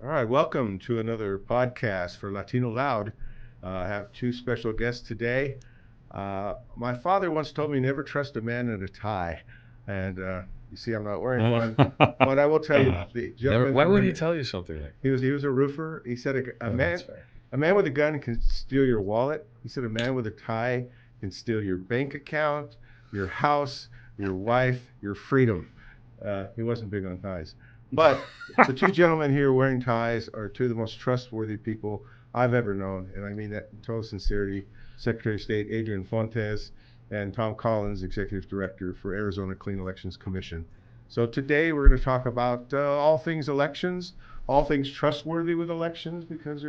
All right, welcome to another podcast for Latino Loud. I have two special guests today. My father once told me never trust a man in a tie, and you see I'm not wearing one. But I will tell you, the gentleman Why would he here, tell you something like he was a roofer. He said a man that's fair. a man with a gun can steal your wallet. He said a man with a tie can steal your bank account, your house, your wife, your freedom. He wasn't big on ties. But the two gentlemen here wearing ties are two of the most trustworthy people I've ever known, and I mean that in total sincerity. Secretary of State Adrian Fontes and Tom Collins, Executive Director for Arizona Clean Elections Commission. So today we're going to talk about all things elections, all things trustworthy with elections, because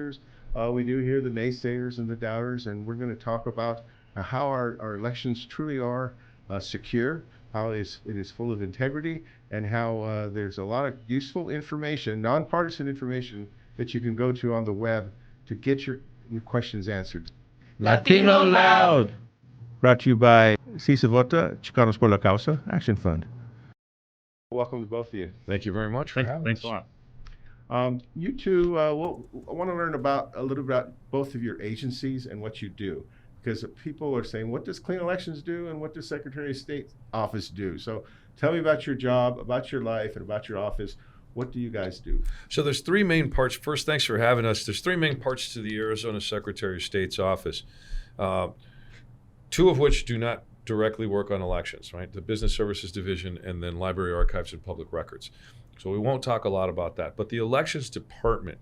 we do hear the naysayers and the doubters, and we're going to talk about how our elections truly are secure, how it is full of integrity, and how there's a lot of useful information, nonpartisan information, that you can go to on the web to get your questions answered. Latino Loud! Brought to you by Si Se Vota, Chicanos por la Causa Action Fund. Welcome to both of you. Thank you very much for having Thanks us. a lot. You two, I want to learn a little about both of your agencies and what you do. Because people are saying, what does Clean Elections do and what does Secretary of State's office do? So tell me about your job, about your life, and about your office. What do you guys do? So there's three main parts. First, thanks for having us. There's three main parts to the Arizona Secretary of State's office, two of which do not directly work on elections, right? The Business Services Division and then Library Archives and Public Records. So we won't talk a lot about that. But the Elections Department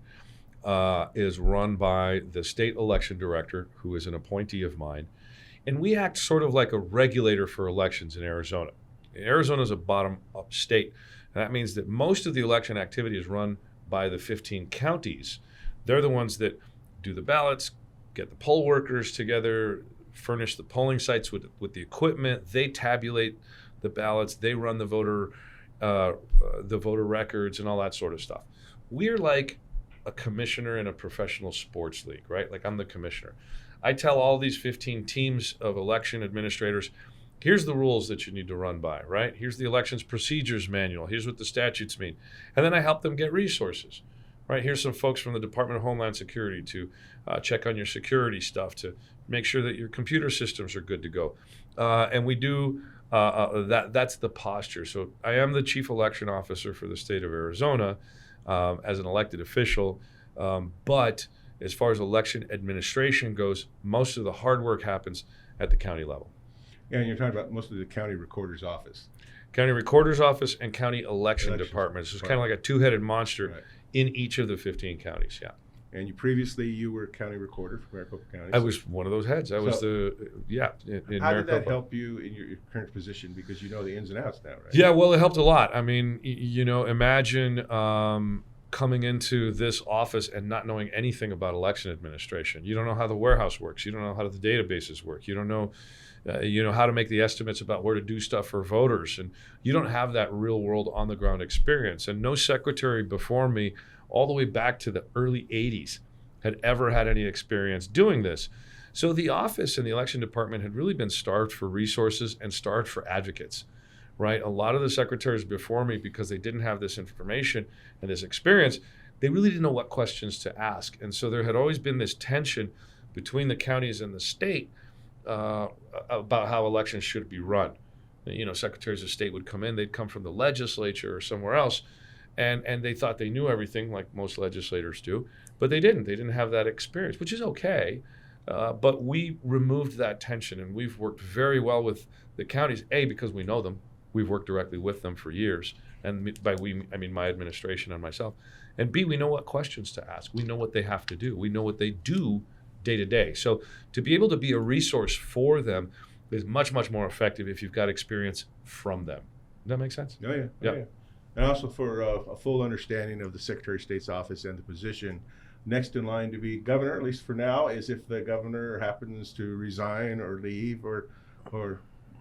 is run by the state election director, who is an appointee of mine. And we act sort of like a regulator for elections in Arizona. Arizona is a bottom-up state. And that means that most of the election activity is run by the 15 counties. They're the ones that do the ballots, get the poll workers together, furnish the polling sites with the equipment. They tabulate the ballots. They run the voter records and all that sort of stuff. We're like a commissioner in a professional sports league, right? Like I'm the commissioner. I tell all these 15 teams of election administrators, here's the rules that you need to run by, right? Here's the elections procedures manual. Here's what the statutes mean. And then I help them get resources, right? Here's some folks from the Department of Homeland Security to check on your security stuff, to make sure that your computer systems are good to go. And we do that's the posture. So I am the chief election officer for the state of Arizona, as an elected official, but as far as election administration goes, most of the hard work happens at the county level. Yeah, and you're talking about mostly the county recorder's office. County recorder's office and county election departments. So it's kind of like a two-headed monster in each of the 15 counties, yeah. And you were county recorder for Maricopa County. I was one of those heads. I was in how did that Maricopa. help you in your current position? Because you know the ins and outs now, right? Yeah, well, it helped a lot. I mean, imagine coming into this office and not knowing anything about election administration. You don't know how the warehouse works. You don't know how the databases work. You don't know, how to make the estimates about where to do stuff for voters. And you don't have that real world on the ground experience. And no secretary before me, all the way back to the early 80s, had ever had any experience doing this. So the office and the election department had really been starved for resources and starved for advocates, right? A lot of the secretaries before me, because they didn't have this information and this experience, they really didn't know what questions to ask. And so there had always been this tension between the counties and the state about how elections should be run. Secretaries of state would come in, they'd come from the legislature or somewhere else, and they thought they knew everything, like most legislators do, but they didn't. They didn't have that experience, which is okay. But we removed that tension, and we've worked very well with the counties, A, because we know them. We've worked directly with them for years. And by we, I mean my administration and myself. And B, we know what questions to ask. We know what they have to do. We know what they do day to day. So to be able to be a resource for them is much, much more effective if you've got experience from them. Does that make sense? Oh, yeah. Yeah. Oh, yeah. And also for a full understanding of the Secretary of State's office and the position, next in line to be governor, at least for now, is if the governor happens to resign or leave or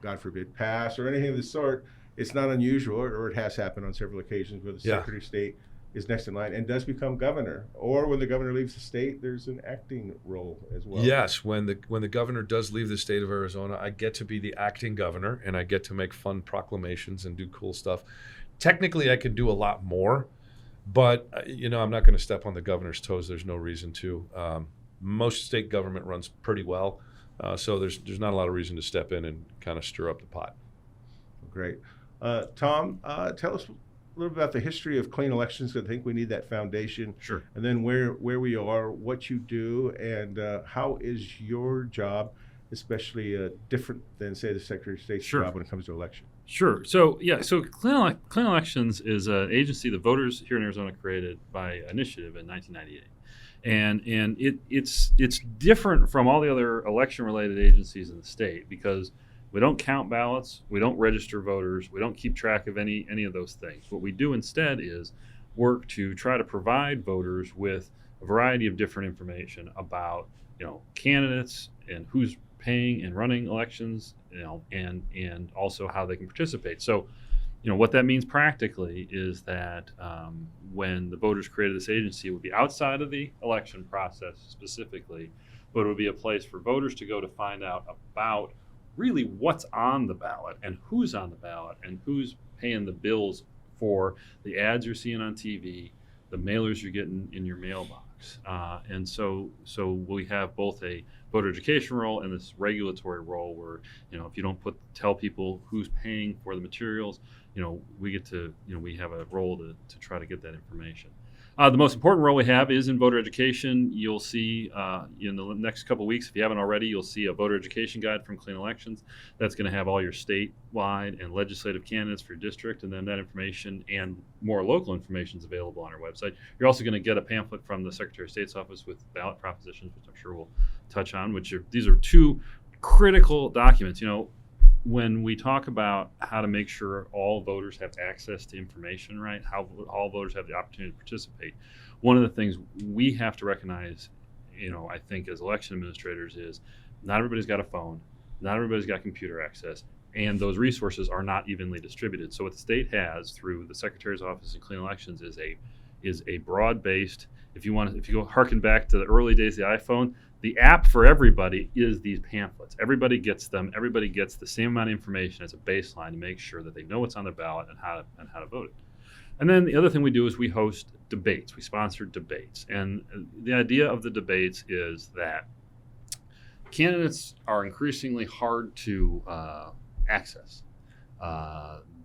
God forbid, pass or anything of the sort. It's not unusual, or it has happened on several occasions, where the Secretary of State is next in line and does become governor. Or when the governor leaves the state, there's an acting role as well. Yes, when the governor does leave the state of Arizona, I get to be the acting governor, and I get to make fun proclamations and do cool stuff. Technically, I can do a lot more, But I'm not going to step on the governor's toes. There's no reason to. Most state government runs pretty well, so there's not a lot of reason to step in and kind of stir up the pot. Great. Tom, tell us a little bit about the history of clean elections. I think we need that foundation. Sure. And then where we are, what you do, and how is your job, especially different than, say, the Secretary of State's Sure. job when it comes to election? Sure. So Clean Elections is an agency the voters here in Arizona created by initiative in 1998. And it's different from all the other election-related agencies in the state because we don't count ballots, we don't register voters, we don't keep track of any of those things. What we do instead is work to try to provide voters with a variety of different information about candidates and who's paying and running elections, and also how they can participate. So, what that means practically is that when the voters created this agency, it would be outside of the election process specifically, but it would be a place for voters to go to find out about really what's on the ballot and who's on the ballot and who's paying the bills for the ads you're seeing on TV, the mailers you're getting in your mailbox. And so we have both a voter education role and this regulatory role where, if you don't tell people who's paying for the materials, we get to, we have a role to try to get that information. The most important role we have is in voter education. You'll see in the next couple of weeks, if you haven't already, you'll see a voter education guide from Clean Elections. That's going to have all your statewide and legislative candidates for your district, and then that information and more local information is available on our website. You're also going to get a pamphlet from the Secretary of State's office with ballot propositions, which I'm sure we'll touch on, these are two critical documents. When we talk about how to make sure all voters have access to information, right, how all voters have the opportunity to participate, one of the things we have to recognize, I think as election administrators is not everybody's got a phone, not everybody's got computer access, and those resources are not evenly distributed. So what the state has through the Secretary's Office and Clean Elections is a broad-based, if you go harken back to the early days of the iPhone, the app for everybody is these pamphlets. Everybody gets them. Everybody gets the same amount of information as a baseline to make sure that they know what's on the ballot and how to vote it. And then the other thing we do is we host debates. We sponsor debates. And the idea of the debates is that candidates are increasingly hard to access.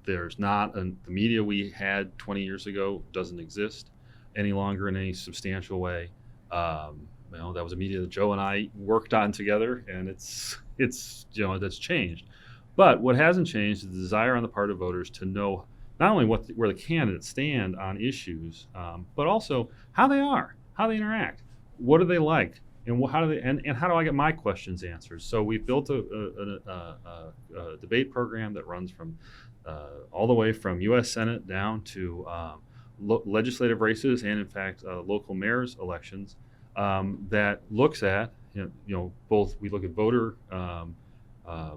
There's not the media we had 20 years ago doesn't exist any longer in any substantial way. That was a media that Joe and I worked on together, and it's that's changed. But what hasn't changed is the desire on the part of voters to know not only where the candidates stand on issues, but also how they are, how they interact, what do they like, and how do they and how do I get my questions answered? So we've built a debate program that runs from all the way from U.S. Senate down to legislative races and, in fact, local mayor's elections. That looks at, both we look at voter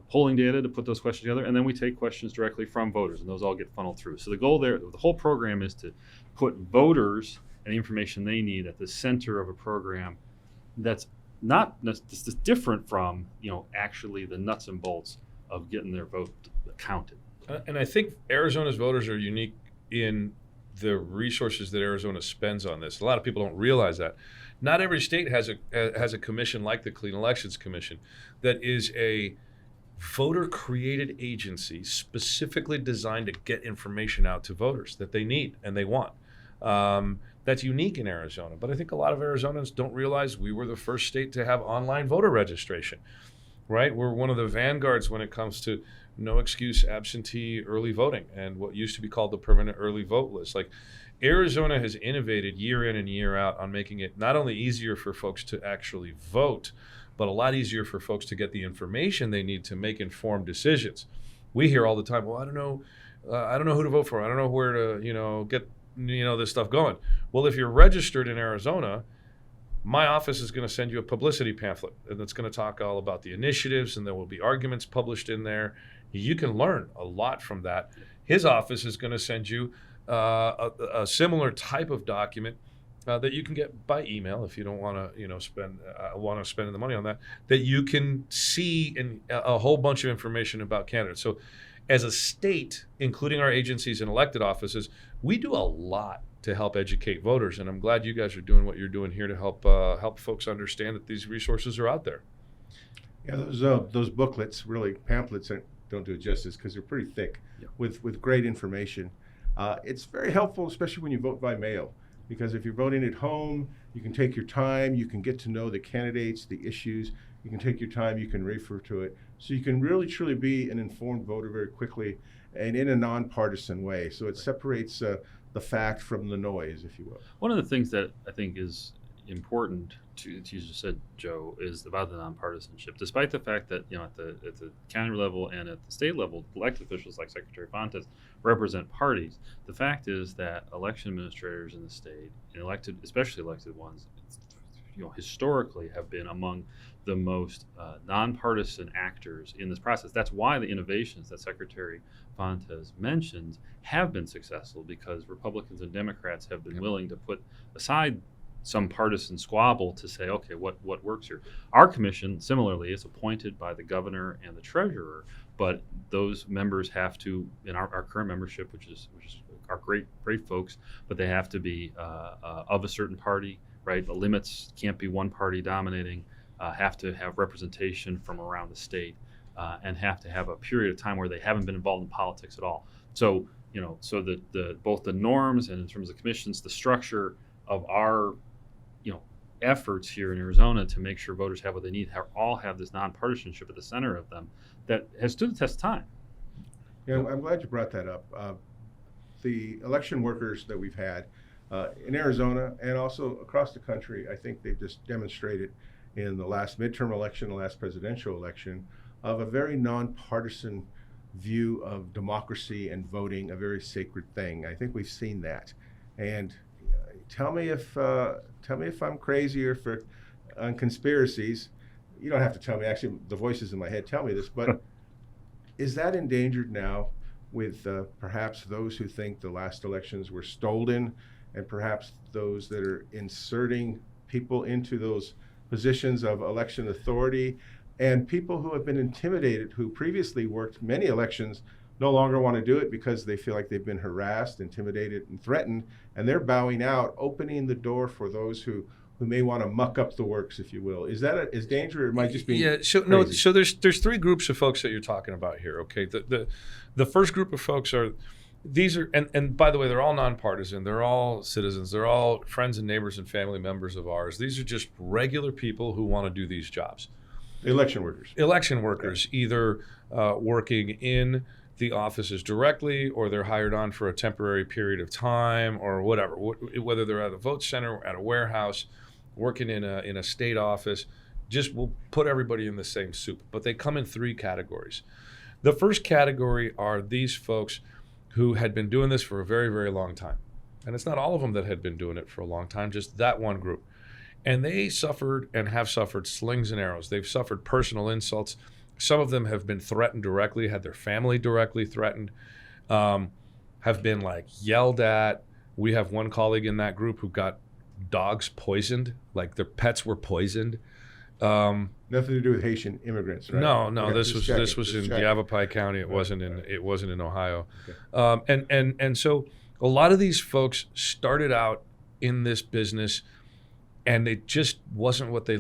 polling data to put those questions together, and then we take questions directly from voters, and those all get funneled through. So the goal there, the whole program is to put voters and the information they need at the center of a program that's different from, actually the nuts and bolts of getting their vote counted. And I think Arizona's voters are unique in the resources that Arizona spends on this. A lot of people don't realize that. Not every state has a commission like the Clean Elections Commission that is a voter-created agency specifically designed to get information out to voters that they need and they want. That's unique in Arizona. But I think a lot of Arizonans don't realize we were the first state to have online voter registration, right? We're one of the vanguards when it comes to no excuse absentee early voting and what used to be called the permanent early vote list. Like, Arizona has innovated year in and year out on making it not only easier for folks to actually vote, but a lot easier for folks to get the information they need to make informed decisions. We hear all the time, well, I don't know who to vote for. I don't know where to, get, this stuff going. Well, if you're registered in Arizona, my office is going to send you a publicity pamphlet, and it's going to talk all about the initiatives, and there will be arguments published in there. You can learn a lot from that. His office is going to send you a similar type of document that you can get by email if you don't want to, spend the money on that. That you can see a whole bunch of information about candidates. So, as a state, including our agencies and elected offices, we do a lot to help educate voters. And I'm glad you guys are doing what you're doing here to help folks understand that these resources are out there. Yeah, those booklets, really pamphlets, don't do it justice because they're pretty thick with great information. It's very helpful, especially when you vote by mail, because if you're voting at home, you can take your time, you can get to know the candidates, the issues, you can take your time, you can refer to it. So you can really truly be an informed voter very quickly and in a nonpartisan way. So it separates the fact from the noise, if you will. One of the things that I think is important to you just said, Joe, is about the nonpartisanship. Despite the fact that at the county level and at the state level, elected officials like Secretary Fontes represent parties, the fact is that election administrators in the state, and especially elected ones, historically have been among the most nonpartisan actors in this process. That's why the innovations that Secretary Fontes mentioned have been successful, because Republicans and Democrats have been willing to put aside some partisan squabble to say, okay, what works here? Our commission, similarly, is appointed by the governor and the treasurer, but those members have to, in our current membership, which is our great folks, but they have to be of a certain party, right? The limits can't be one party dominating, have to have representation from around the state, and have to have a period of time where they haven't been involved in politics at all. So, so the both the norms and in terms of commissions, the structure of our efforts here in Arizona to make sure voters have what they need all have this nonpartisanship at the center of them that has stood the test of time. Yeah, I'm glad you brought that up. The election workers that we've had in Arizona and also across the country, I think they've just demonstrated in the last midterm election, the last presidential election, of a very nonpartisan view of democracy and voting, a very sacred thing. I think we've seen that. And tell me if I'm crazy or on conspiracies. You don't have to tell me. Actually, the voices in my head tell me this. But is that endangered now with perhaps those who think the last elections were stolen, and perhaps those that are inserting people into those positions of election authority, and people who have been intimidated, who previously worked many elections, no longer want to do it because they feel like they've been harassed, intimidated, and threatened, and they're bowing out, opening the door for those who may want to muck up the works, if you will. Is that is danger, or am I just being crazy? So there's three groups of folks that you're talking about here. Okay, the first group of folks are and by the way, they're all nonpartisan. They're all citizens. They're all friends and neighbors and family members of ours. These are just regular people who want to do these jobs. Election workers, okay. Either working in the offices directly, or they're hired on for a temporary period of time, or whatever. Whether they're at a vote center, at a warehouse, working in a state office, just we'll put everybody in the same soup. But they come in three categories. The first category are these folks who had been doing this for a very, very long time. And it's not all of them that had been doing it for a long time, just that one group. And they suffered and have suffered slings and arrows. They've suffered personal insults. Some of them have been threatened directly, had their family directly threatened, have been yelled at. We have one colleague in that group who got dogs poisoned, like their pets were poisoned. Nothing to do with Haitian immigrants, right? No. Okay, This was in Yavapai County. It wasn't in Ohio. Okay. And so a lot of these folks started out in this business, and it just wasn't what they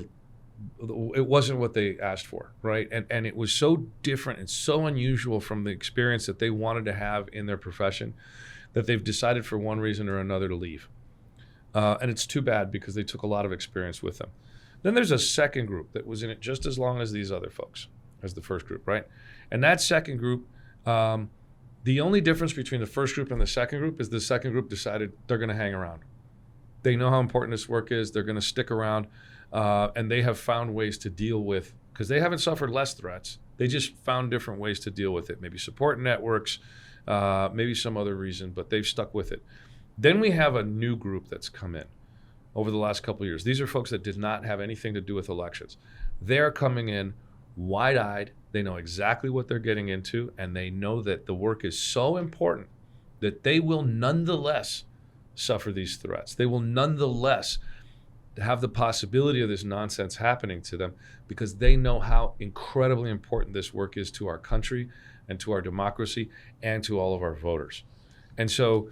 asked for, right? And it was so different and so unusual from the experience that they wanted to have in their profession that they've decided for one reason or another to leave. And it's too bad, because they took a lot of experience with them. Then there's a second group that was in it just as long as these other folks, as the first group, right? And that second group, the only difference between the first group and the second group is the second group decided they're going to hang around. They know how important this work is. They're going to stick around. And they have found ways to deal with, because they haven't suffered less threats. They just found different ways to deal with it. Maybe support networks, maybe some other reason, but they've stuck with it. Then we have a new group that's come in over the last couple of years. These are folks that did not have anything to do with elections. They're coming in wide-eyed. They know exactly what they're getting into, and they know that the work is so important that they will nonetheless suffer these threats. They will nonetheless have the possibility of this nonsense happening to them, because they know how incredibly important this work is to our country and to our democracy and to all of our voters. And so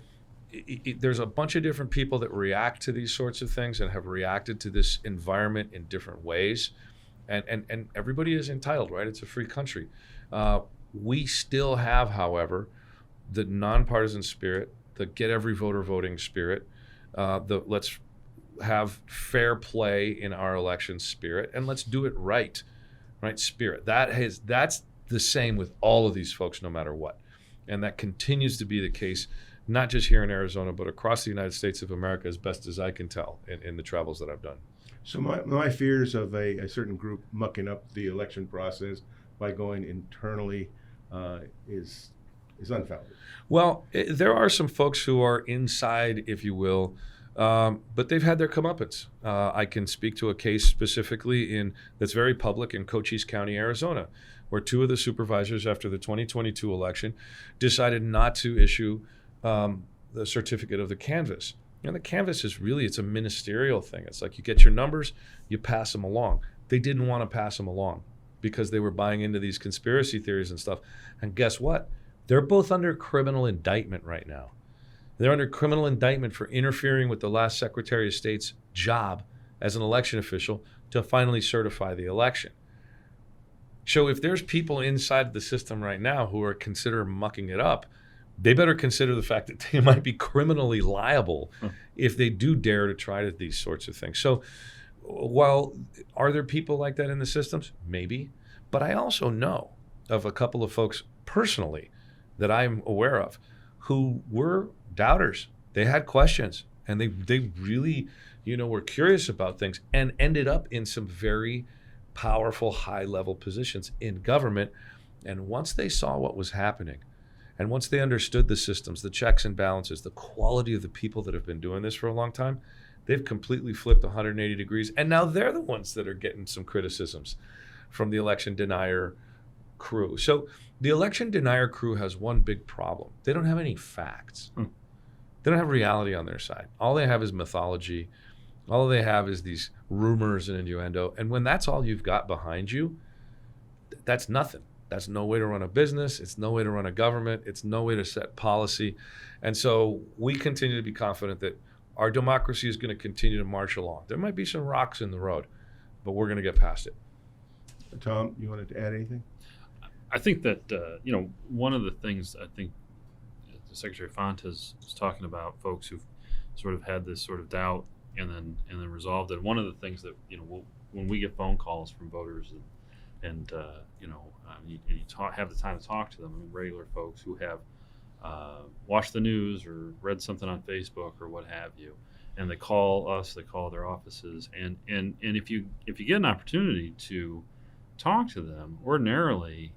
there's a bunch of different people that react to these sorts of things and have reacted to this environment in different ways. And everybody is entitled, right? It's a free country. We still have, however, the nonpartisan spirit, the get every voter voting spirit, the let's have fair play in our election spirit, and let's do it right spirit. That's the same with all of these folks, no matter what. And that continues to be the case, not just here in Arizona, but across the United States of America, as best as I can tell in the travels that I've done. So my fears of a certain group mucking up the election process by going internally is unfounded. Well, there are some folks who are inside, if you will, but they've had their comeuppance. I can speak to a case specifically that's very public in Cochise County, Arizona, where two of the supervisors after the 2022 election decided not to issue the certificate of the canvass. And the canvass is really, it's a ministerial thing. It's like you get your numbers, you pass them along. They didn't want to pass them along because they were buying into these conspiracy theories and stuff. And guess what? They're both under criminal indictment right now. They're under criminal indictment for interfering with the last Secretary of State's job as an election official to finally certify the election. So if there's people inside the system right now who are considering mucking it up, they better consider the fact that they might be criminally liable if they do dare to try these sorts of things. So while are there people like that in the systems? Maybe. But I also know of a couple of folks personally that I'm aware of who were doubters. They had questions and they really, were curious about things and ended up in some very powerful high-level positions in government. And once they saw what was happening, and once they understood the systems, the checks and balances, the quality of the people that have been doing this for a long time, they've completely flipped 180 degrees. And now they're the ones that are getting some criticisms from the election denier crew. So the election denier crew has one big problem. They don't have any facts. They don't have reality on their side. All they have is mythology. All they have is these rumors and innuendo. And when that's all you've got behind you, that's nothing. That's no way to run a business. It's no way to run a government. It's no way to set policy. And so we continue to be confident that our democracy is going to continue to march along. There might be some rocks in the road, but we're going to get past it. Tom, you wanted to add anything? I think that, one of the things I think the Secretary Fontes was talking about, folks who've sort of had this sort of doubt and then resolved it. One of the things that, when we get phone calls from voters and you have the time to talk to them. Regular folks who have watched the news or read something on Facebook or what have you, and they call us, they call their offices, and if you get an opportunity to talk to them, ordinarily,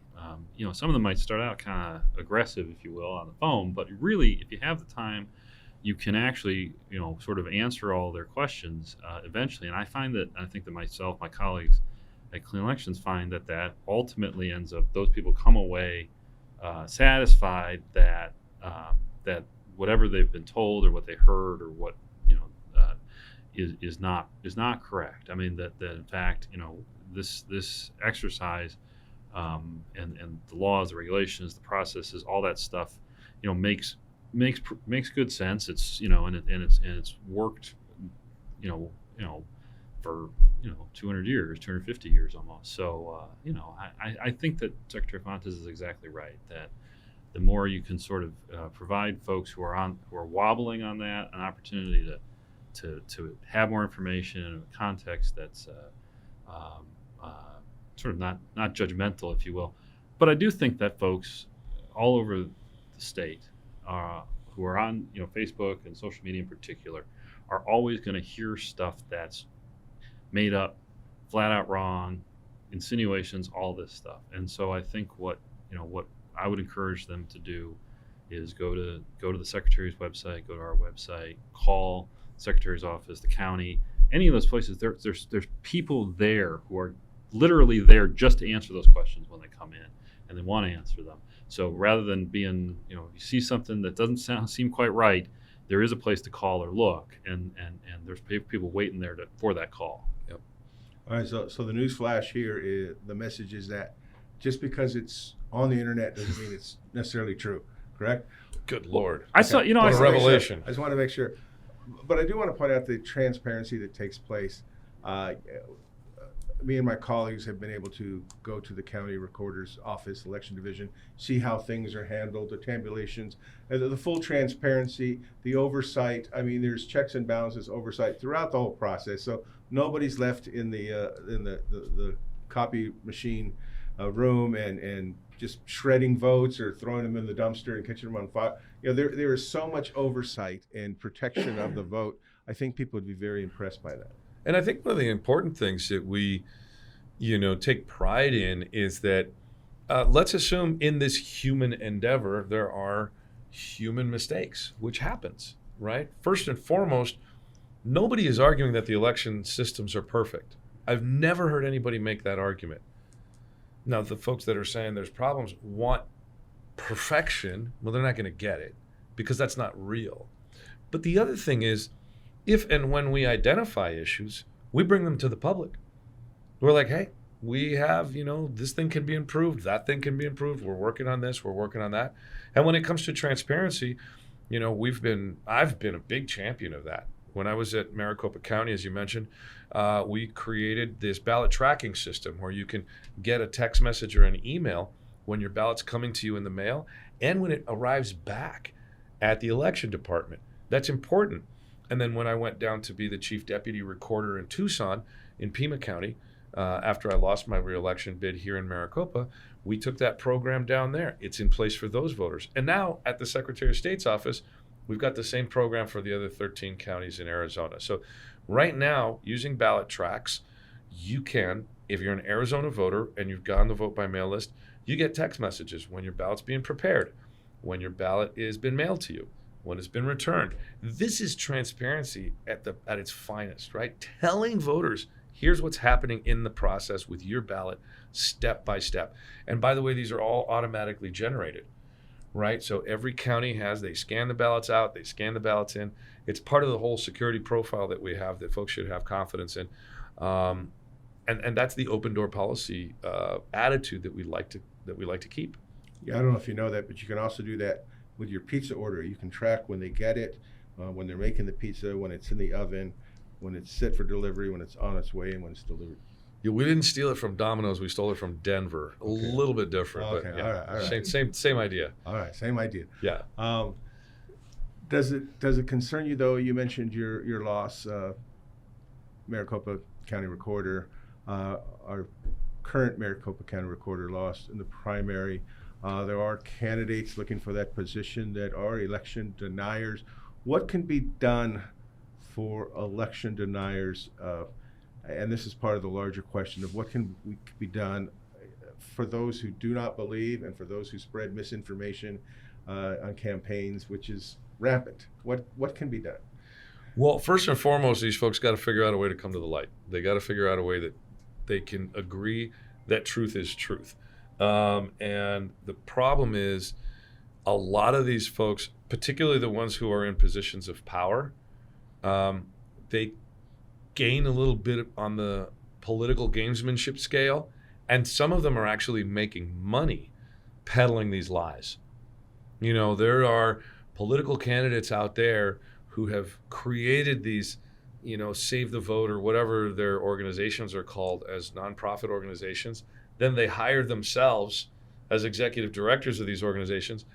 some of them might start out kind of aggressive, if you will, on the phone, but really, if you have the time, you can actually, sort of answer all their questions eventually. And I think that myself, my colleagues at Clean Elections find that ultimately ends up, those people come away satisfied that whatever they've been told or what they heard or what is not correct. I mean that in fact this exercise and the laws, the regulations, the processes, all that stuff makes good sense. It's it's worked for 200 years, 250 years almost. So I think that Secretary Fontes is exactly right, that the more you can sort of provide folks who are wobbling on that an opportunity to have more information in a context that's sort of not judgmental, if you will. But I do think that folks all over the state who are on Facebook and social media in particular are always going to hear stuff that's made up, flat out wrong, insinuations, all this stuff. And so I think what I would encourage them to do is go to the Secretary's website, go to our website, call the Secretary's office, the county, any of those places. There's people there who are literally there just to answer those questions when they come in, and they want to answer them. So rather than being, you see something that doesn't seem quite right, there is a place to call or look, and there's people waiting there for that call. Yep. All right. So the news flash here is the message is that just because it's on the internet doesn't mean it's necessarily true. Correct? Good Lord. I saw, you know, What I a saw, revelation. I just want to make sure. But I do want to point out the transparency that takes place. Me and my colleagues have been able to go to the county recorder's office, election division, see how things are handled, the tabulations, the full transparency, the oversight. I mean, there's checks and balances, oversight throughout the whole process. So nobody's left in the copy machine room and just shredding votes or throwing them in the dumpster and catching them on fire. You know, there is so much oversight and protection of the vote. I think people would be very impressed by that. And I think one of the important things that we, take pride in is that let's assume in this human endeavor, there are human mistakes, which happens, right? First and foremost, nobody is arguing that the election systems are perfect. I've never heard anybody make that argument. Now, the folks that are saying there's problems want perfection. Well, they're not going to get it because that's not real. But the other thing is, if and when we identify issues, we bring them to the public. We're like, hey, we have, this thing can be improved, that thing can be improved. We're working on this, we're working on that. And when it comes to transparency, I've been a big champion of that. When I was at Maricopa County, as you mentioned, we created this ballot tracking system where you can get a text message or an email when your ballot's coming to you in the mail and when it arrives back at the election department. That's important. And then when I went down to be the chief deputy recorder in Tucson, in Pima County, after I lost my reelection bid here in Maricopa, we took that program down there. It's in place for those voters. And now at the Secretary of State's office, we've got the same program for the other 13 counties in Arizona. So right now, using ballot tracks, you can, if you're an Arizona voter and you've gotten the vote by mail list, you get text messages when your ballot's being prepared, when your ballot has been mailed to you, when it's been returned. This is transparency at its finest, right? Telling voters, here's what's happening in the process with your ballot step by step. And by the way, these are all automatically generated, right? So every county they scan the ballots out, they scan the ballots in. It's part of the whole security profile that we have that folks should have confidence in. And that's the open door policy attitude that we like to keep. Yeah, I don't know if you know that, but you can also do that with your pizza order. You can track when they get it, when they're making the pizza, when it's in the oven, when it's set for delivery, when it's on its way, and when it's delivered. Yeah, we didn't steal it from Domino's. We stole it from Denver. A little bit different, Okay, but yeah, all right. Same idea. All right, same idea. Yeah. Does it concern you though? You mentioned your loss, Maricopa County Recorder. Our current Maricopa County Recorder lost in the primary. There are candidates looking for that position that are election deniers. What can be done for election deniers? And this is part of the larger question of what can be done for those who do not believe and for those who spread misinformation on campaigns, which is rampant. What can be done? Well, first and foremost, these folks got to figure out a way to come to the light. They got to figure out a way that they can agree that truth is truth. And the problem is a lot of these folks, particularly the ones who are in positions of power, they gain a little bit on the political gamesmanship scale, and some of them are actually making money peddling these lies. There are political candidates out there who have created these, Save the Vote or whatever their organizations are called as nonprofit organizations. Then they hire themselves as executive directors of these organizations,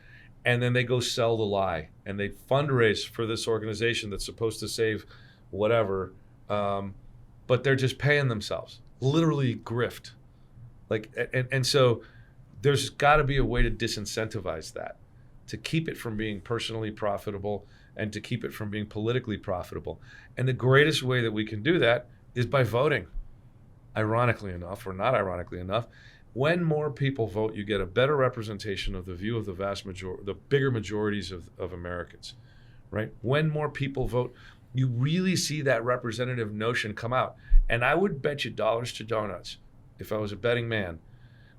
and then they go sell the lie, and they fundraise for this organization that's supposed to save whatever, but they're just paying themselves, literally grift. And so there's got to be a way to disincentivize that, to keep it from being personally profitable and to keep it from being politically profitable. And the greatest way that we can do that is by voting. Ironically enough, or not ironically enough, when more people vote, you get a better representation of the view of the bigger majorities of Americans, right? When more people vote, you really see that representative notion come out. And I would bet you dollars to donuts, if I was a betting man,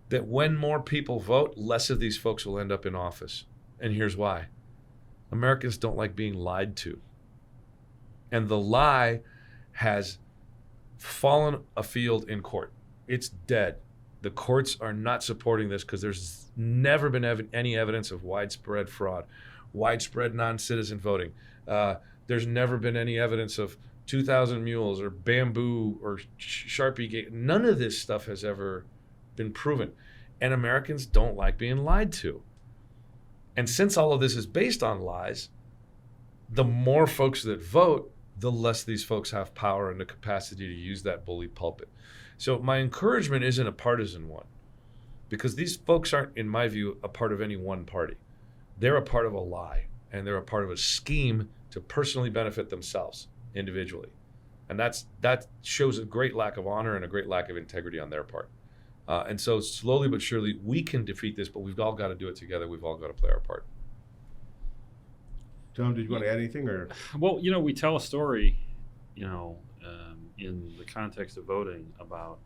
that when more people vote, less of these folks will end up in office. And here's why. Americans don't like being lied to. And the lie has fallen afield in court. It's dead. The courts are not supporting this because there's never been any evidence of widespread fraud. widespread non-citizen voting. There's never been any evidence of 2,000 mules or bamboo or Sharpie gate. None of this stuff has ever been proven. And Americans don't like being lied to. And since all of this is based on lies, the more folks that vote, the less these folks have power and the capacity to use that bully pulpit. So my encouragement isn't a partisan one, because these folks aren't, in my view, a part of any one party. They're a part of a lie, and they're a part of a scheme to personally benefit themselves individually. And that shows a great lack of honor and a great lack of integrity on their part. And so slowly but surely, we can defeat this, but we've all got to do it together. We've all got to play our part. Tom, did you want to add anything? Or Well, we tell a story, in the context of voting about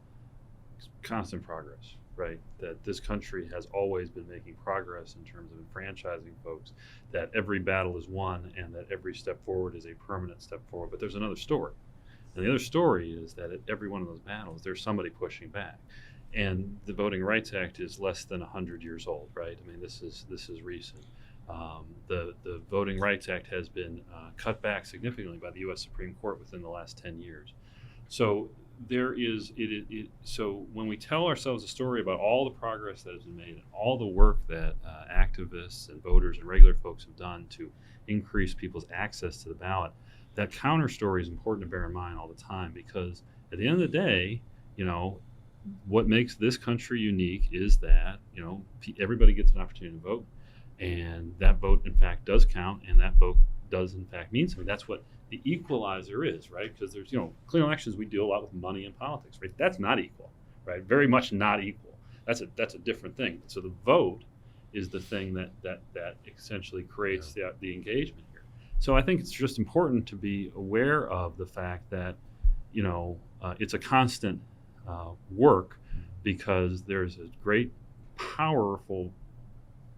constant progress, right? That this country has always been making progress in terms of enfranchising folks, that every battle is won and that every step forward is a permanent step forward. But there's another story. And the other story is that at every one of those battles, there's somebody pushing back. And the Voting Rights Act is less than 100 years old, right? I mean, this is recent. The Voting Rights Act has been cut back significantly by the U.S. Supreme Court within the last 10 years. So there is so when we tell ourselves a story about all the progress that has been made and all the work that activists and voters and regular folks have done to increase people's access to the ballot, that counter story is important to bear in mind all the time, because at the end of the day, what makes this country unique is that everybody gets an opportunity to vote, and that vote in fact does count, and that vote does in fact mean something. That's what the equalizer is, right? Because there's clean elections, we deal a lot with money and politics, right? That's not equal, right? Very much not equal. That's a different thing. So the vote is the thing that essentially creates the engagement here. So I think it's just important to be aware of the fact that it's a constant work, because there's a great powerful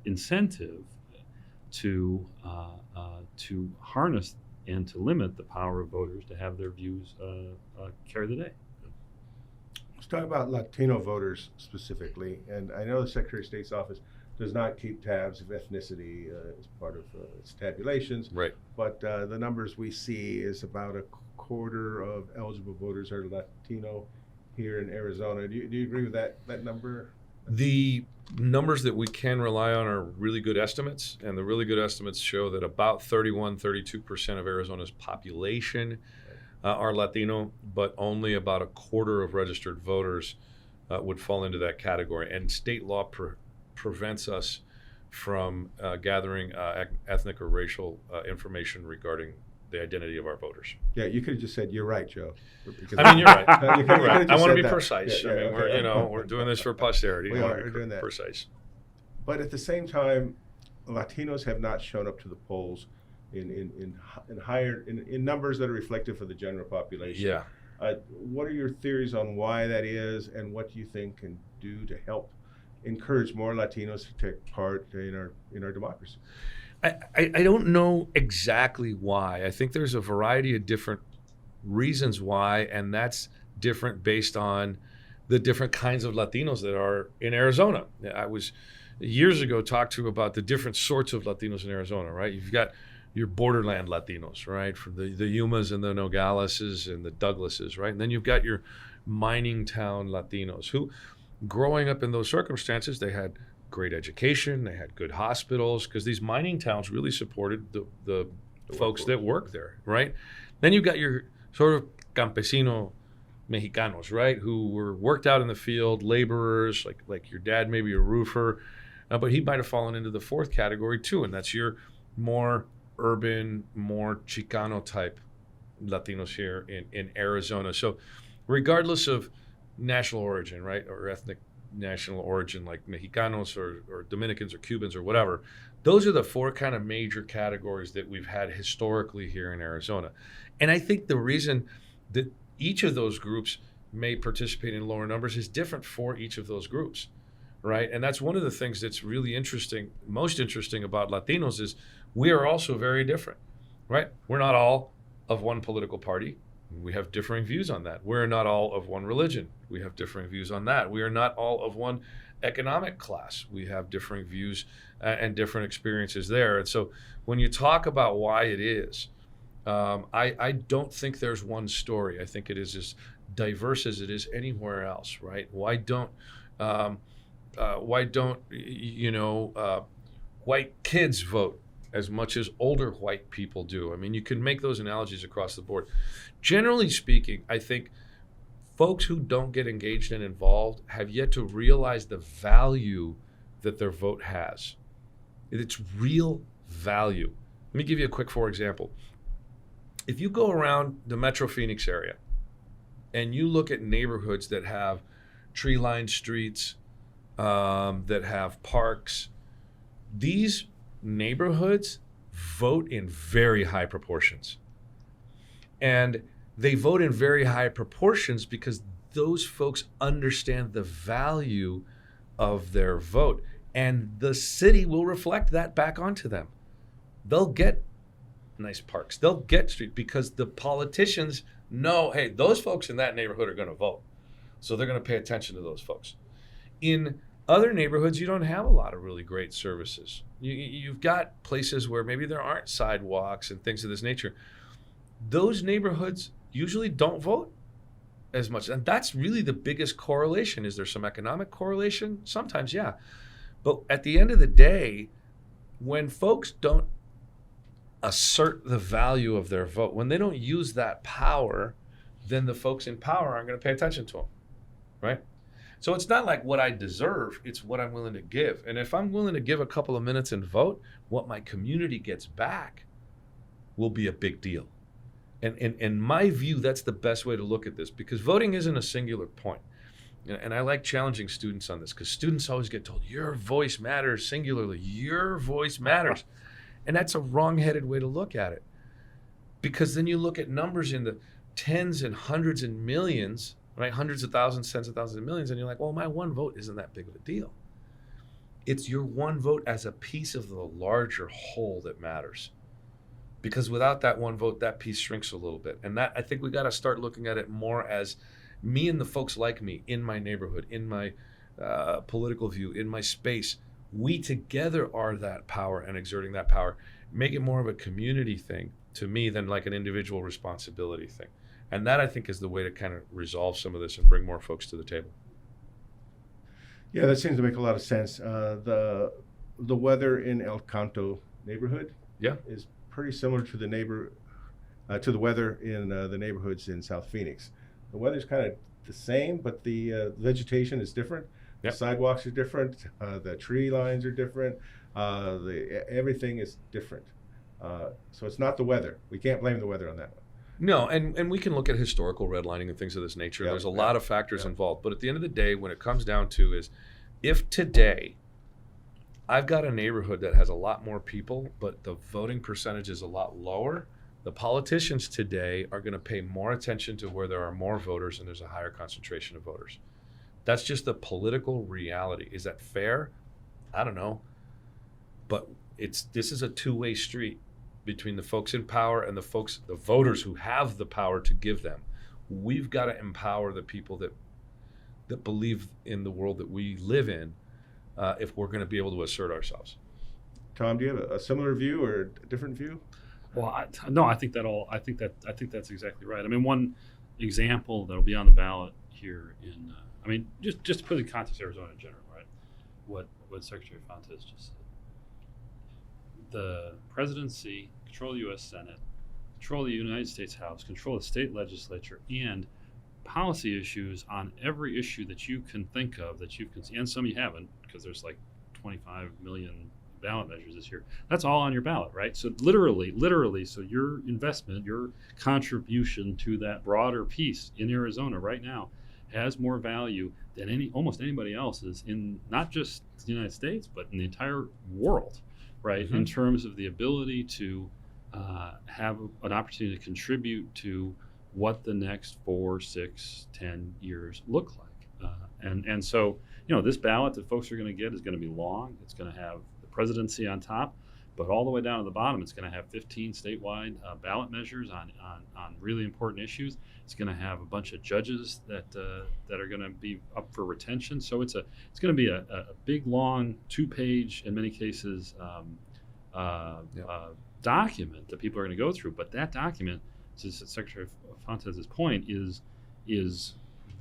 incentive to harness and to limit the power of voters to have their views carry the day. let's talk about Latino voters specifically. And I know the Secretary of State's office does not keep tabs of ethnicity as part of its tabulations. Right. But the numbers we see is about a quarter of eligible voters are Latino here in Arizona. Do you agree with that number? The numbers that we can rely on are really good estimates, and the really good estimates show that about 32% of Arizona's population are Latino, but only about a quarter of registered voters would fall into that category. And state law prevents us from gathering ethnic or racial information regarding the identity of our voters. Yeah, you could have just said, "You're right, Joe." I mean, you're right. You could have Right. just I want to said be that. precise. Yeah, I mean, okay. we're doing this for posterity. We I wanna are. be We're doing that. precise. But at the same time, Latinos have not shown up to the polls in numbers that are reflective of the general population. Yeah. What are your theories on why that is, and what do you think can do to help encourage more Latinos to take part in our democracy? I don't know exactly why. I think there's a variety of different reasons why, and that's different based on the different kinds of Latinos that are in Arizona. I was years ago talked to about the different sorts of Latinos in Arizona, right? You've got your borderland Latinos, right? From the Yumas and the Nogaleses and the Douglases, right? And then you've got your mining town Latinos who, growing up in those circumstances, they had great education, they had good hospitals, because these mining towns really supported the folks that work there, right? Then you've got your sort of campesino Mexicanos, right, who were worked out in the field, laborers, like your dad, maybe a roofer, but he might have fallen into the fourth category too, and that's your more urban, more Chicano type Latinos here in Arizona. So regardless of national origin, right, or ethnic national origin, like Mexicanos or Dominicans or Cubans or whatever, those are the four kind of major categories that we've had historically here in Arizona. And I think the reason that each of those groups may participate in lower numbers is different for each of those groups, right? And that's one of the things that's really interesting, most interesting about Latinos is we are also very different, right? We're not all of one political party. We have differing views on that. We're not all of one religion. We have differing views on that. We are not all of one economic class. We have differing views and different experiences there. And so when you talk about why it is, I don't think there's one story. I think it is as diverse as it is anywhere else, right? Why don't white kids vote as much as older white people do? I mean, you can make those analogies across the board. Generally speaking, I think folks who don't get engaged and involved have yet to realize the value that their vote has. It's real value. Let me give you a quick for example. If you go around the Metro Phoenix area and you look at neighborhoods that have tree-lined streets, that have parks, these neighborhoods vote in very high proportions. And they vote in very high proportions because those folks understand the value of their vote. And the city will reflect that back onto them. They'll get nice parks. They'll get street because the politicians know, hey, those folks in that neighborhood are going to vote. So they're going to pay attention to those folks. In other neighborhoods, you don't have a lot of really great services. You've got places where maybe there aren't sidewalks and things of this nature. Those neighborhoods usually don't vote as much. And that's really the biggest correlation. Is there some economic correlation? Sometimes, yeah. But at the end of the day, when folks don't assert the value of their vote, when they don't use that power, then the folks in power aren't going to pay attention to them, right? So it's not like what I deserve, it's what I'm willing to give. And if I'm willing to give a couple of minutes and vote, what my community gets back will be a big deal. And in my view, that's the best way to look at this, because voting isn't a singular point. And I like challenging students on this, because students always get told, your voice matters singularly, your voice matters. And that's a wrong-headed way to look at it, because then you look at numbers in the tens and hundreds and millions, right? Hundreds of thousands, tens of thousands and millions, and you're like, well, my one vote isn't that big of a deal. It's your one vote as a piece of the larger whole that matters. Because without that one vote, that piece shrinks a little bit. And that, I think we got to start looking at it more as me and the folks like me in my neighborhood, in my political view, in my space. We together are that power and exerting that power. Make it more of a community thing to me than like an individual responsibility thing. And that, I think, is the way to kind of resolve some of this and bring more folks to the table. Yeah, that seems to make a lot of sense. The weather in El Canto neighborhood is pretty similar to the weather in the neighborhoods in South Phoenix. The weather's kind of the same, but the vegetation is different. Yep. The sidewalks are different. The tree lines are different. Everything is different. So it's not the weather. We can't blame the weather on that one. No, and we can look at historical redlining and things of this nature. Yep. There's a lot of factors involved. But at the end of the day, when it comes down to is, if today I've got a neighborhood that has a lot more people, but the voting percentage is a lot lower, the politicians today are going to pay more attention to where there are more voters and there's a higher concentration of voters. That's just the political reality. Is that fair? I don't know. But this is a two-way street between the folks in power and the voters who have the power to give them. We've got to empower the people that believe in the world that we live in, if we're going to be able to assert ourselves. Tom, do you have a similar view or a different view? Well, I think that's exactly right. I mean, one example that'll be on the ballot here just to put it in context, Arizona in general, right? What Secretary Fontes just said. The presidency, control the U.S. Senate, control the United States House, control the state legislature, and policy issues on every issue that you can think of that you can see, and some you haven't, because there's like 25 million ballot measures this year. That's all on your ballot, right? So literally, so your investment, your contribution to that broader piece in Arizona right now has more value than almost anybody else's in not just the United States, but in the entire world, right? Mm-hmm. In terms of the ability to have an opportunity to contribute to what the next 4, 6, 10 years look like. And so, this ballot that folks are going to get is going to be long. It's going to have the presidency on top, But all the way down to the bottom, it's going to have 15 statewide ballot measures on really important issues. It's going to have a bunch of judges that are going to be up for retention. So it's going to be a big, long, 2-page, in many cases, document that people are going to go through. But that document, to Secretary Fontes's point, is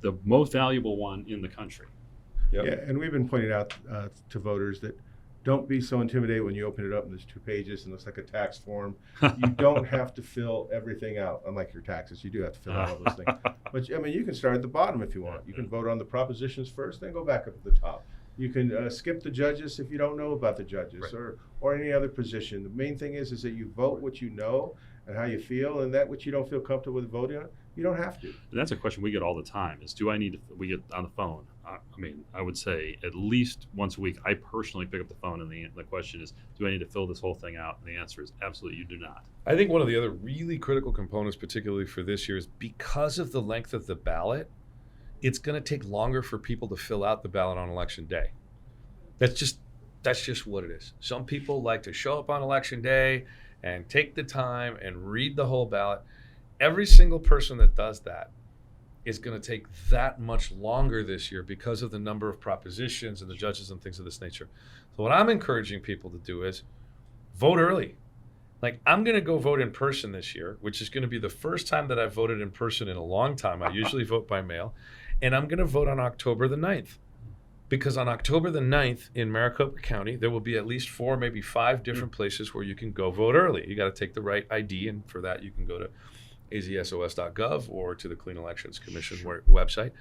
the most valuable one in the country. Yeah, and we've been pointing out to voters that don't be so intimidated when you open it up and there's 2 pages and it looks like a tax form. You don't have to fill everything out, unlike your taxes. You do have to fill out all those things. But I mean, you can start at the bottom if you want. You can vote on the propositions first, then go back up at the top. You can skip the judges if you don't know about the judges, right, or any other position. The main thing is that you vote what you know and how you feel, and that which you don't feel comfortable with voting on, you don't have to. And that's a question we get all the time: is do I need to? We get on the phone. I mean, I would say at least once a week, I personally pick up the phone, and the question is, do I need to fill this whole thing out? And the answer is absolutely, you do not. I think one of the other really critical components, particularly for this year, is because of the length of the ballot, it's going to take longer for people to fill out the ballot on election day. That's just what it is. Some people like to show up on election day and take the time and read the whole ballot. Every single person that does that is going to take that much longer this year because of the number of propositions and the judges and things of this nature. So what I'm encouraging people to do is vote early. Like, I'm going to go vote in person this year, which is going to be the first time that I've voted in person in a long time. I usually vote by mail. And I'm going to vote on October the 9th. Because on October the 9th in Maricopa County, there will be at least 4, maybe 5 different places where you can go vote early. You got to take the right ID, and for that you can go to azsos.gov or to the Clean Elections Commission website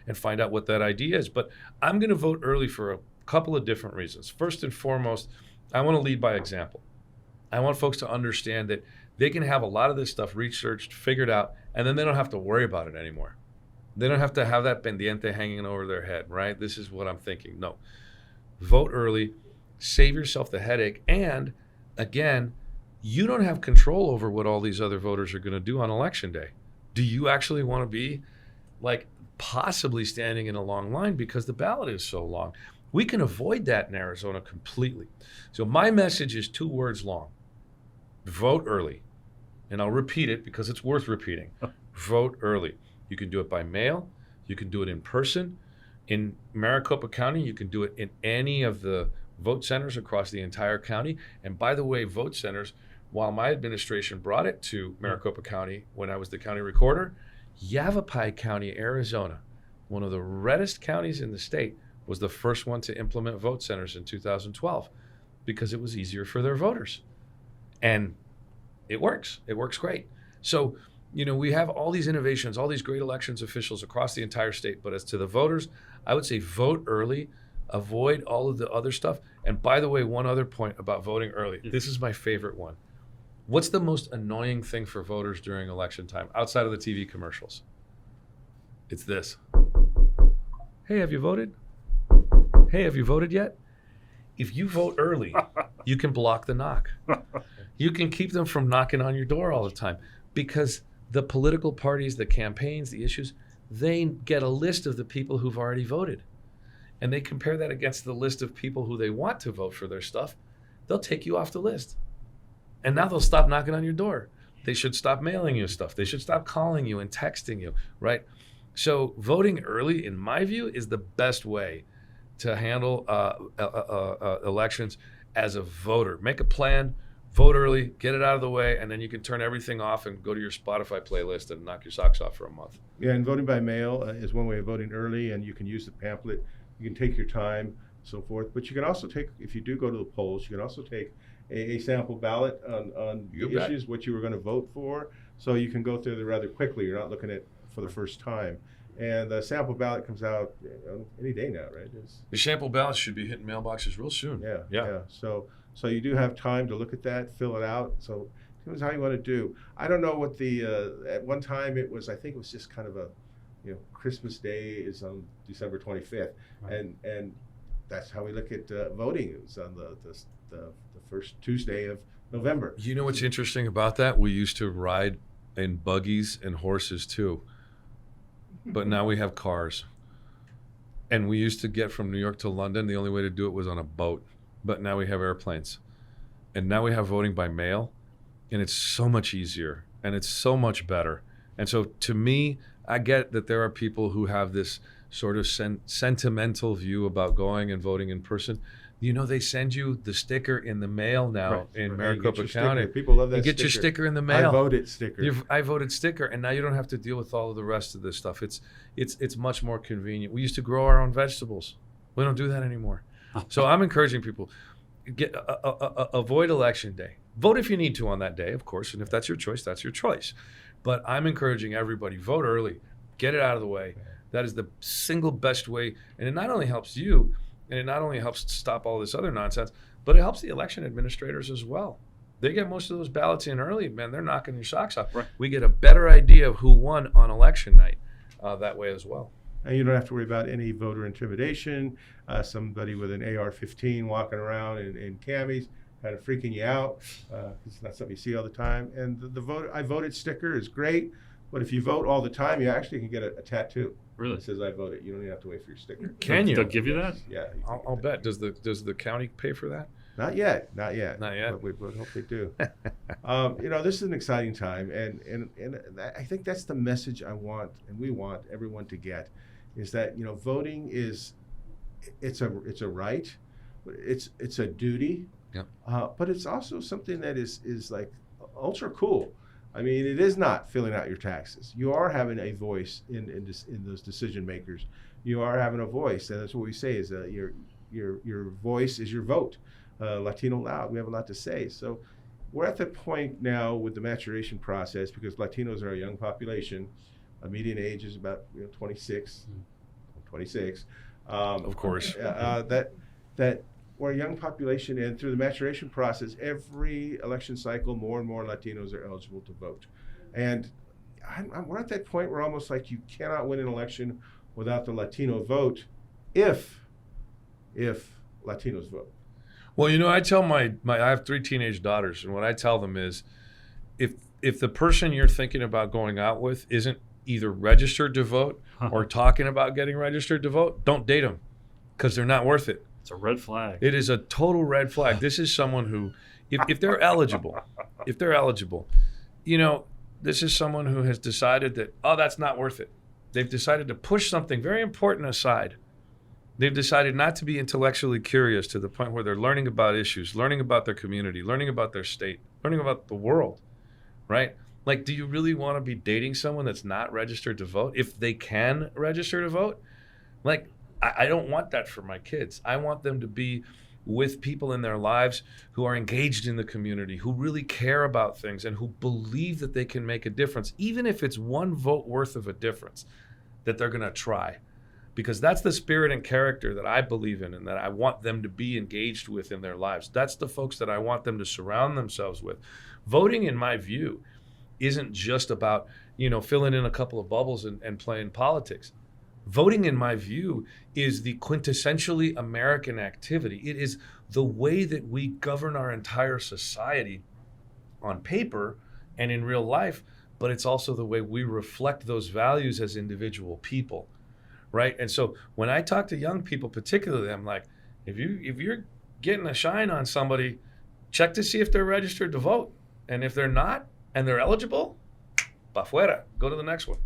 and find out what that ID is. But I'm going to vote early for a couple of different reasons. First and foremost, I want to lead by example. I want folks to understand that they can have a lot of this stuff researched, figured out, and then they don't have to worry about it anymore. They don't have to have that pendiente hanging over their head, right? This is what I'm thinking. No. Vote early, save yourself the headache, and again, you don't have control over what all these other voters are going to do on election day. Do you actually want to be like possibly standing in a long line because the ballot is so long? We can avoid that in Arizona completely. So my message is 2 words long. Vote early. And I'll repeat it because it's worth repeating. Vote early. You can do it by mail. You can do it in person. In Maricopa County, you can do it in any of the vote centers across the entire county. And by the way, vote centers, while my administration brought it to Maricopa County when I was the county recorder, Yavapai County, Arizona, one of the reddest counties in the state, was the first one to implement vote centers in 2012 because it was easier for their voters. And it works. It works great. So, you know, we have all these innovations, all these great elections officials across the entire state. But as to the voters, I would say vote early, avoid all of the other stuff. And by the way, one other point about voting early. This is my favorite one. What's the most annoying thing for voters during election time outside of the TV commercials? It's this. Hey, have you voted? Hey, have you voted yet? If you vote early, you can block the knock. You can keep them from knocking on your door all the time because the political parties, the campaigns, the issues, they get a list of the people who've already voted. And they compare that against the list of people who they want to vote for their stuff. They'll take you off the list. And now they'll stop knocking on your door. They should stop mailing you stuff. They should stop calling you and texting you, right? So voting early, in my view, is the best way to handle elections as a voter. Make a plan, vote early, get it out of the way, and then you can turn everything off and go to your Spotify playlist and knock your socks off for a month. Yeah, and voting by mail is one way of voting early, and you can use the pamphlet. You can take your time, so forth. But you can also take, if you do go to the polls, you can also take a sample ballot on the issues, what you were going to vote for. So you can go through it rather quickly. You're not looking at it for the first time. And the sample ballot comes out any day now, right? The sample ballots should be hitting mailboxes real soon. Yeah. So you do have time to look at that, fill it out. So here's how you want to do. I don't know what the at one time it was. I think it was just kind of a, Christmas Day is on December 25th, right. and that's how we look at voting. It was on the first Tuesday of November. You know what's interesting about that? We used to ride in buggies and horses too. But now we have cars. And we used to get from New York to London. The only way to do it was on a boat. But now we have airplanes. and now we have voting by mail, and it's so much easier and it's so much better. And so to me, I get that there are people who have this sort of sentimental view about going and voting in person. You know, they send you the sticker in the mail now in Maricopa County. People love that. You get your sticker in the mail. I voted sticker. I voted sticker, and now you don't have to deal with all of the rest of this stuff. It's much more convenient. We used to grow our own vegetables. We don't do that anymore. So I'm encouraging people, avoid election day. Vote if you need to on that day, of course, and if that's your choice, that's your choice. But I'm encouraging everybody, vote early, get it out of the way. That is the single best way, and it not only helps you, and it not only helps stop all this other nonsense, but it helps the election administrators as well. They get most of those ballots in early, man. They're knocking your socks off. Right. We get a better idea of who won on election night that way as well. And you don't have to worry about any voter intimidation, somebody with an AR-15 walking around in camis, kind of freaking you out. It's not something you see all the time. And the vote, I voted sticker is great, but if you vote all the time, you actually can get a tattoo. Really? That says I voted. You don't even have to wait for your sticker. Can you? They'll give you that? Yeah. I'll bet. Does the county pay for that? Not yet. Not yet. But we hope they do. This is an exciting time, and I think that's the message I want, and we want everyone to get, is that voting it's a right, it's a duty, but it's also something that is like ultra cool. I mean, it is not filling out your taxes. You are having a voice in those decision makers. You are having a voice, and that's what we say is that your voice is your vote. Latino loud. We have a lot to say. So we're at the point now with the maturation process, because Latinos are a young population. Median age is about 26. Of course. That we're a young population, and through the maturation process, every election cycle, more and more Latinos are eligible to vote. And we're at that point where almost like you cannot win an election without the Latino vote, if Latinos vote. Well, I tell I have 3 teenage daughters, and what I tell them is, if the person you're thinking about going out with isn't either registered to vote or talking about getting registered to vote, don't date them, because they're not worth it. It's a red flag. It is a total red flag. This is someone who, if they're eligible, this is someone who has decided that, that's not worth it. They've decided to push something very important aside. They've decided not to be intellectually curious to the point where they're learning about issues, learning about their community, learning about their state, learning about the world, right? Like, do you really want to be dating someone that's not registered to vote if they can register to vote? Like, I don't want that for my kids. I want them to be with people in their lives who are engaged in the community, who really care about things, and who believe that they can make a difference, even if it's one vote worth of a difference, that they're going to try. Because that's the spirit and character that I believe in and that I want them to be engaged with in their lives. That's the folks that I want them to surround themselves with. Voting, in my view, isn't just about, filling in a couple of bubbles and playing politics. Voting, in my view, is the quintessentially American activity. It is the way that we govern our entire society on paper and in real life, but it's also the way we reflect those values as individual people. Right. And so when I talk to young people, particularly, I'm like, if you're getting a shine on somebody, check to see if they're registered to vote. And if they're not and they're eligible, pa fuera, go to the next one.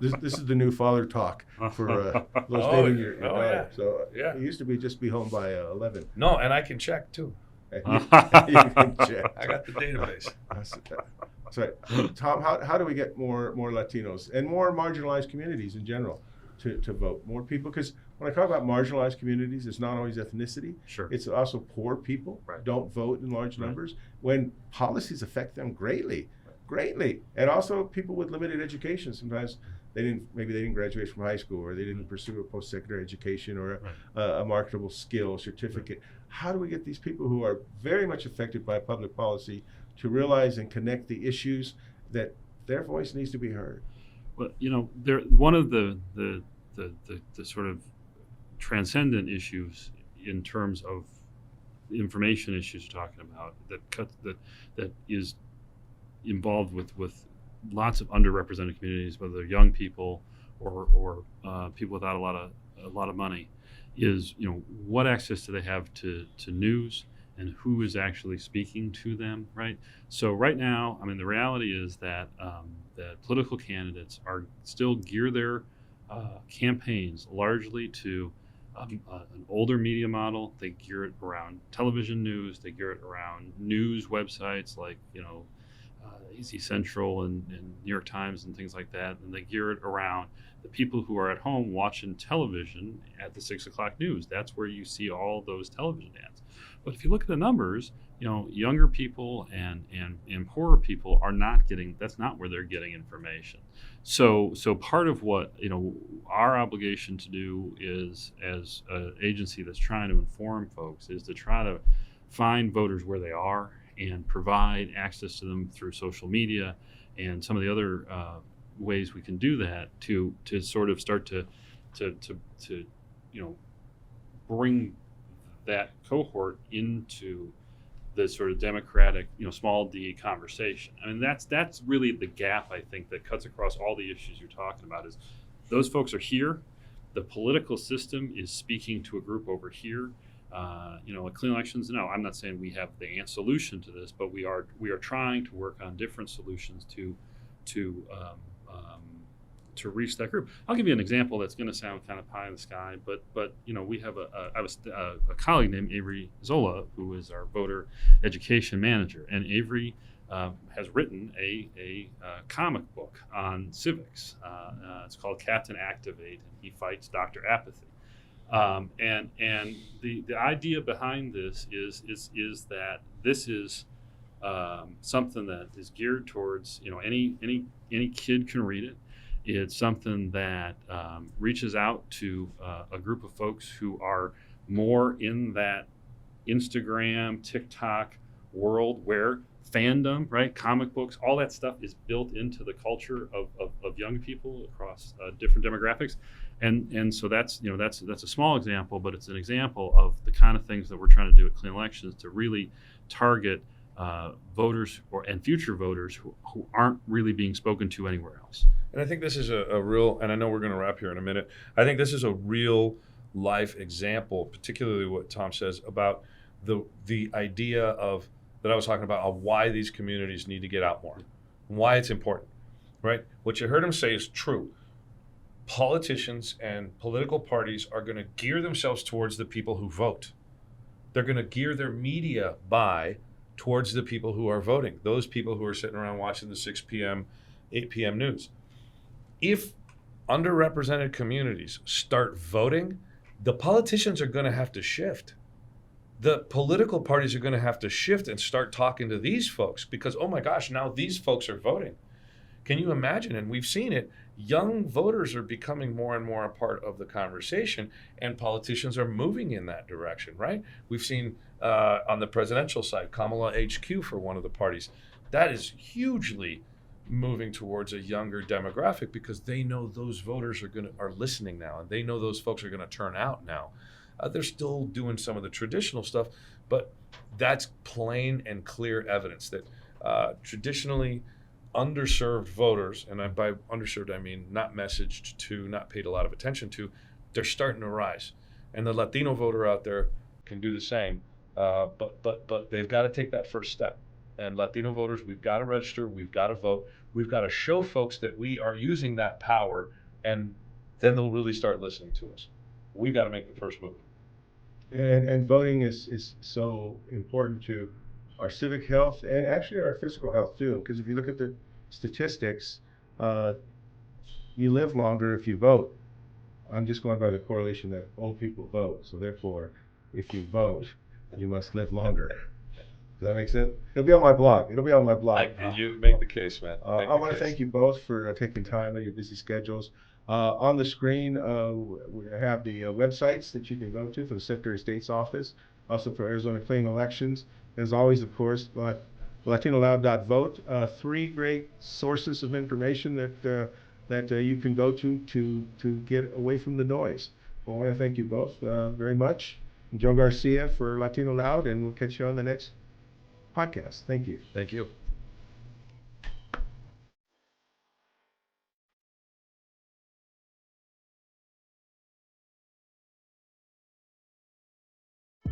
This is the new father talk for those dating your daughter. Yeah. So it used to be just be home by 11. No, and I can check too. You can check. I got the database. That's right. Tom, how do we get more Latinos and more marginalized communities in general to vote? More people, because when I talk about marginalized communities, it's not always ethnicity. Sure. It's also poor people don't vote in large numbers when policies affect them greatly. And also people with limited education. Sometimes they didn't graduate from high school, or they didn't pursue a post-secondary education or a marketable skill certificate. How do we get these people who are very much affected by public policy to realize and connect the issues that their voice needs to be heard? Well, one of the sort of transcendent issues in terms of information issues you're talking about that is involved with lots of underrepresented communities, whether they're young people or people without a lot of money, is what access do they have to news and who is actually speaking to them, right? So right now, I mean, the reality is that that political candidates are still gear their campaigns largely to an older media model. They gear it around television news. They gear it around news websites like Easy Central and New York Times and things like that. And they gear it around the people who are at home watching television at the 6 o'clock news. That's where you see all those television ads. But if you look at the numbers, younger people and poorer people are not getting. That's not where they're getting information. So part of what our obligation to do is, as an agency that's trying to inform folks, is to try to find voters where they are and provide access to them through social media and some of the other ways we can do that to sort of start to bring that cohort into the sort of democratic, small d conversation. I mean, that's really the gap, I think, that cuts across all the issues you're talking about. Is those folks are here, the political system is speaking to a group over here. At clean elections, no, I'm not saying we have the solution to this, but we are trying to work on different solutions to reach that group. I'll give you an example that's going to sound kind of pie in the sky, but we have a colleague named Avery Zola, who is our voter education manager, and Avery has written a comic book on civics. It's called Captain Activate, and he fights Dr. Apathy. And the idea behind this is that this is something that is geared towards any kid can read it. It's something that reaches out to a group of folks who are more in that Instagram, TikTok world where fandom, right, comic books, all that stuff is built into the culture of young people across different demographics. And so that's a small example, but it's an example of the kind of things that we're trying to do at Clean Elections to really target voters and future voters who aren't really being spoken to anywhere else. And I think this is a real, and I know we're going to wrap here in a minute, I think this is a real life example, particularly what Tom says about the idea of, that I was talking about, of why these communities need to get out more, why it's important, right? What you heard him say is true. Politicians and political parties are going to gear themselves towards the people who vote. They're going to gear their media buy towards the people who are voting, those people who are sitting around watching the 6 p.m., 8 p.m. news. If underrepresented communities start voting, the politicians are going to have to shift. The political parties are going to have to shift and start talking to these folks because, oh my gosh, now these folks are voting. Can you imagine? And we've seen it. Young voters are becoming more and more a part of the conversation, and politicians are moving in that direction, right? We've seen on the presidential side, Kamala HQ for one of the parties. That is hugely moving towards a younger demographic because they know those voters are listening now, and they know those folks are going to turn out now. They're still doing some of the traditional stuff, but that's plain and clear evidence that traditionally underserved voters, and by underserved I mean not messaged to, not paid a lot of attention to, they're starting to rise. And the Latino voter out there can do the same, but they've got to take that first step. And Latino voters, we've got to register, we've got to vote, we've got to show folks that we are using that power, and then they'll really start listening to us. We've got to make the first move. And voting is so important to our civic health and actually our physical health too. Because if you look at the statistics, you live longer if you vote. I'm just going by the correlation that old people vote. So therefore, if you vote, you must live longer. Does that make sense? It'll be on my blog. You make the case, man. I want to thank you both for taking time out of your busy schedules. On the screen, we have the websites that you can go to for the Secretary of State's office, also for Arizona Clean Elections. As always, of course, LatinoLoud.vote. 3 great sources of information that you can go to get away from the noise. Well, I want to thank you both very much. Joe Garcia for Latino Loud, and we'll catch you on the next podcast. Thank you. Thank you.